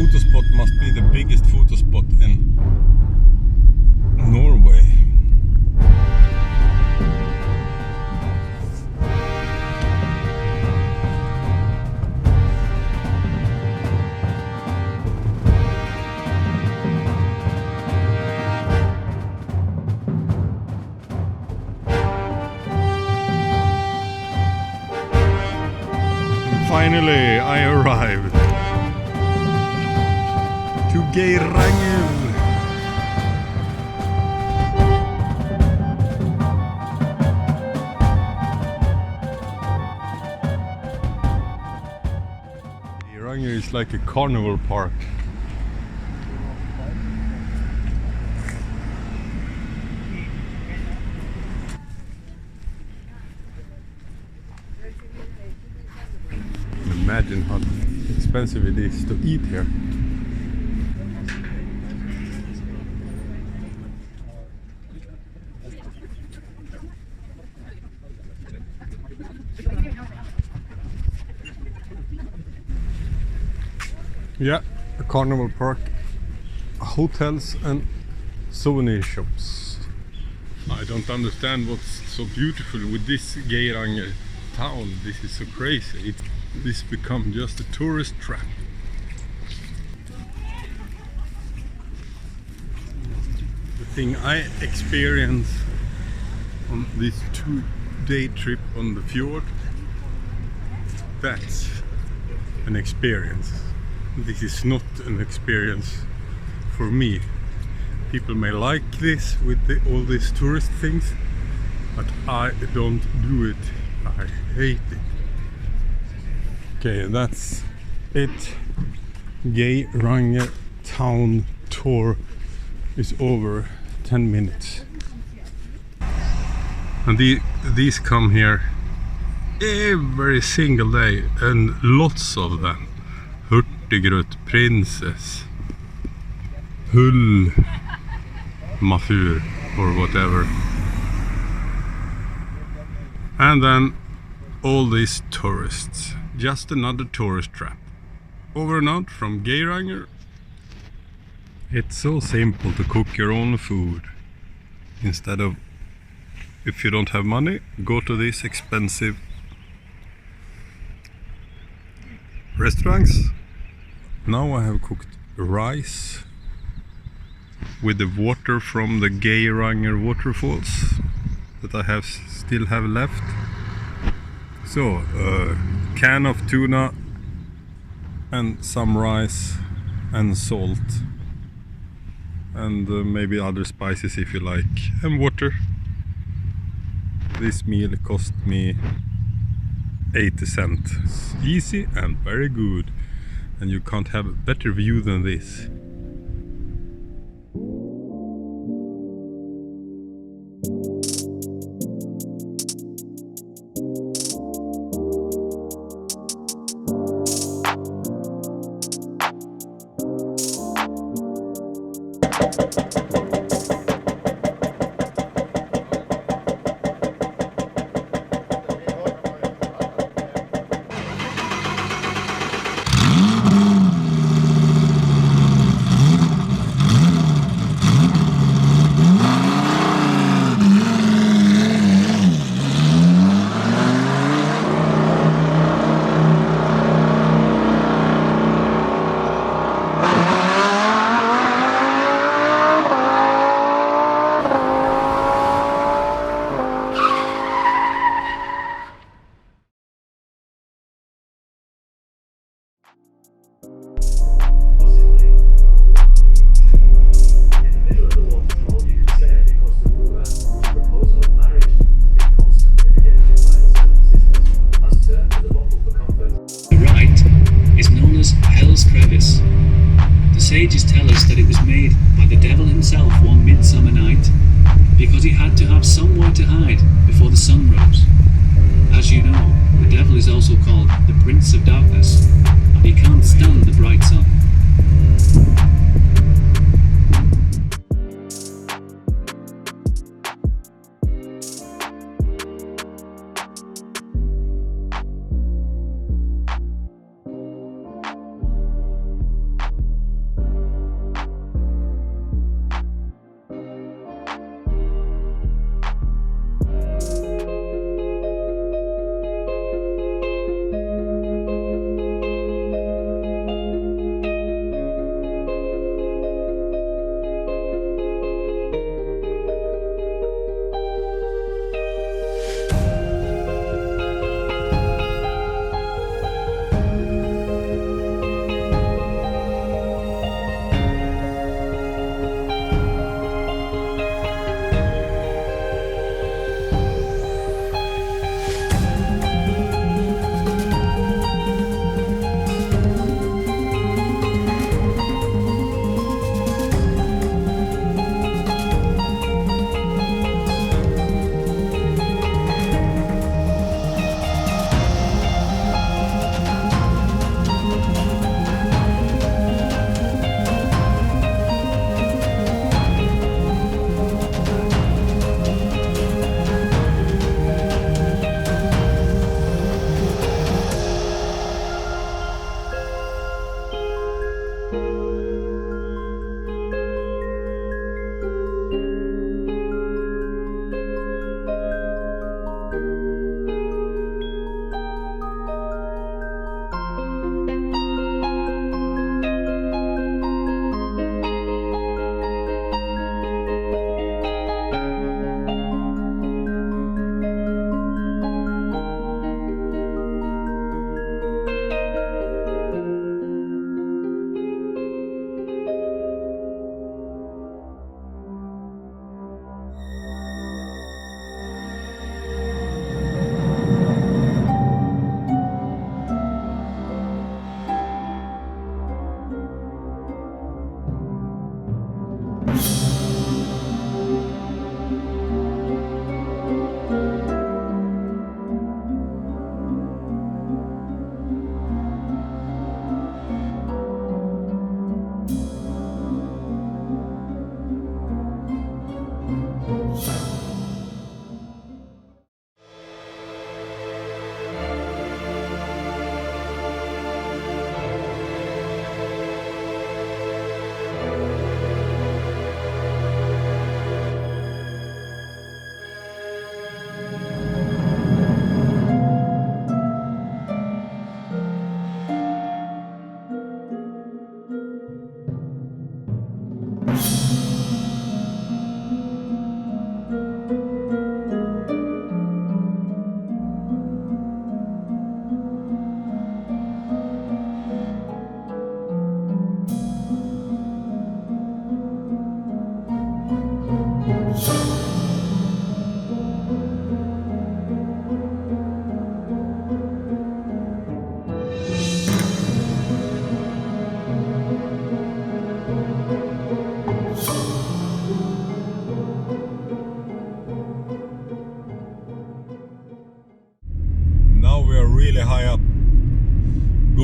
photo spot must be the biggest photo spot in Norway. Finally, I arrived to Geiranger. Geiranger is like a carnival park. Imagine how expensive it is to eat here. Yeah, a carnival park, hotels and souvenir shops. I don't understand what's so beautiful with this Geiranger town. This is so crazy. This become just a tourist trap. The thing I experienced on this 2-day trip on the fjord, that's an experience. This is not an experience for me. People may like this with all these tourist things, but I don't do it. I hate it. Okay, that's it. Geiranger town tour is over. 10 minutes. And these come here every single day, and lots of them. Hurtigrut, Princess, Hull, Mafur, or whatever. And then all these tourists. Just another tourist trap. Over and out from Geiranger. It's so simple to cook your own food. Instead of, if you don't have money, go to these expensive restaurants. Now I have cooked rice with the water from the Geiranger waterfalls that I still have left. So, a can of tuna and some rice and salt and maybe other spices if you like, and water. This meal cost me 80 cents. Easy and very good, and you can't have a better view than this. Sages tell us that it was made by the devil himself one midsummer night, because he had to have somewhere to hide before the sun rose. As you know, the devil is also called the Prince of Darkness, and he can't stand the bright sun.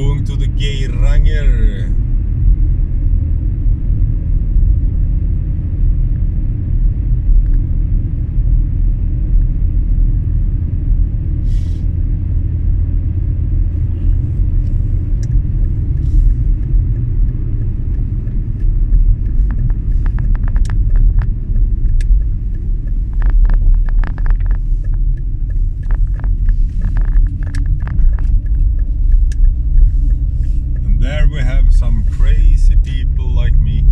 going to the Geiranger. There we have some crazy people like me.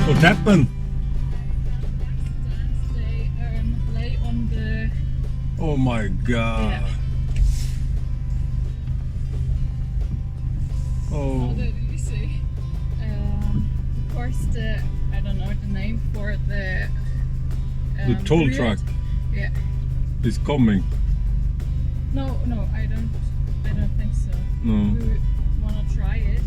What happened? They lay on the... Oh my god. Yeah. Oh. How did you see? Of course, I don't know the name for the... The toll bridge. truck Yeah. is coming. No, I don't think so. No. We wanna try it.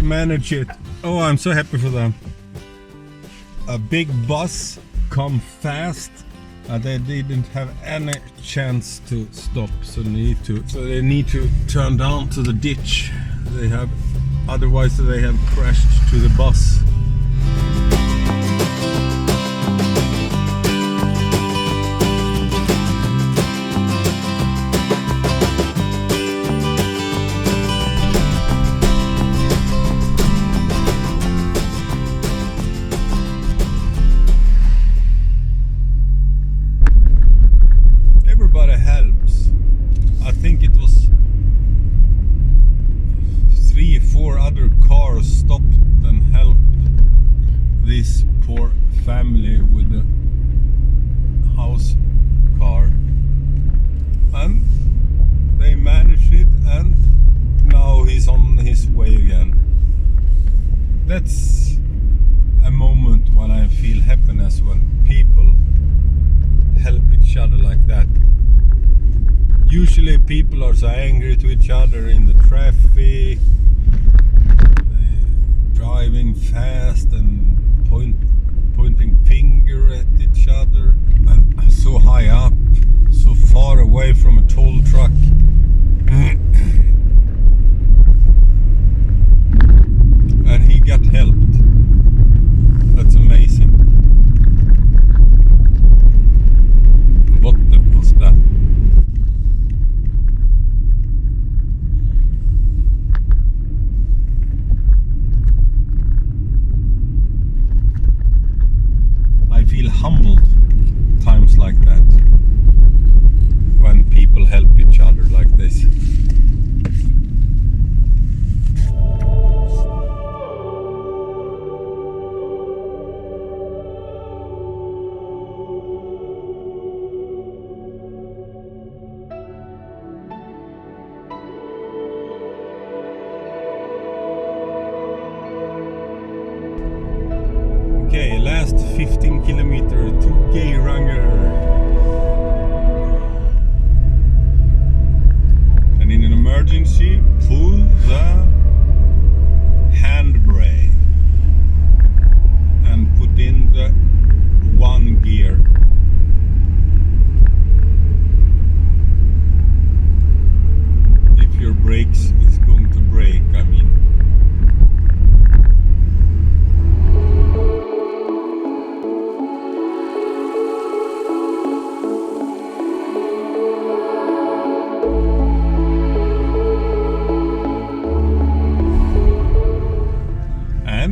manage it. Oh, I'm so happy for them. A big bus come fast. They didn't have any chance to stop, so they need to turn down to the ditch. Otherwise they have crashed to the bus. Family with the house car, and they managed it, and now he's on his way again. That's a moment when I feel happiness, when people help each other like that. Usually people are so angry to each other in the traffic, driving fast and pointing finger at each other, and so high up, so far away from a toll truck. And he got helped. That's amazing. What the was that? Feel humbled times like that, when people help each other like this. Okay, last 15 kilometers to Geiranger. And in an emergency, pull the handbrake and put in the 1 gear. If your brakes is going to break, I mean.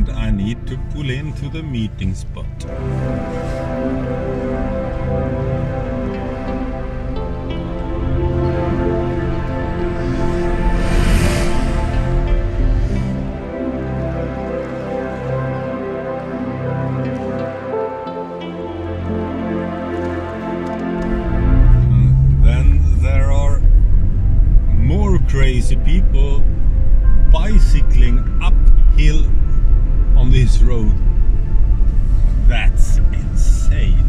I need to pull into the meeting spot. Then there are more crazy people bicycling uphill on this road. That's insane.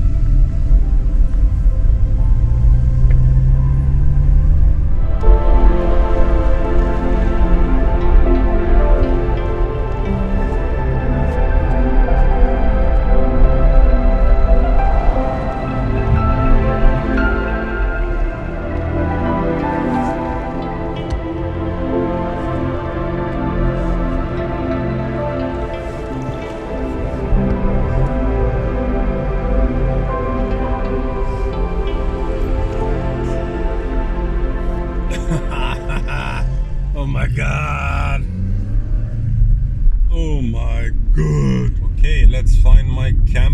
Oh my god. Oh my god. Okay, let's find my camera.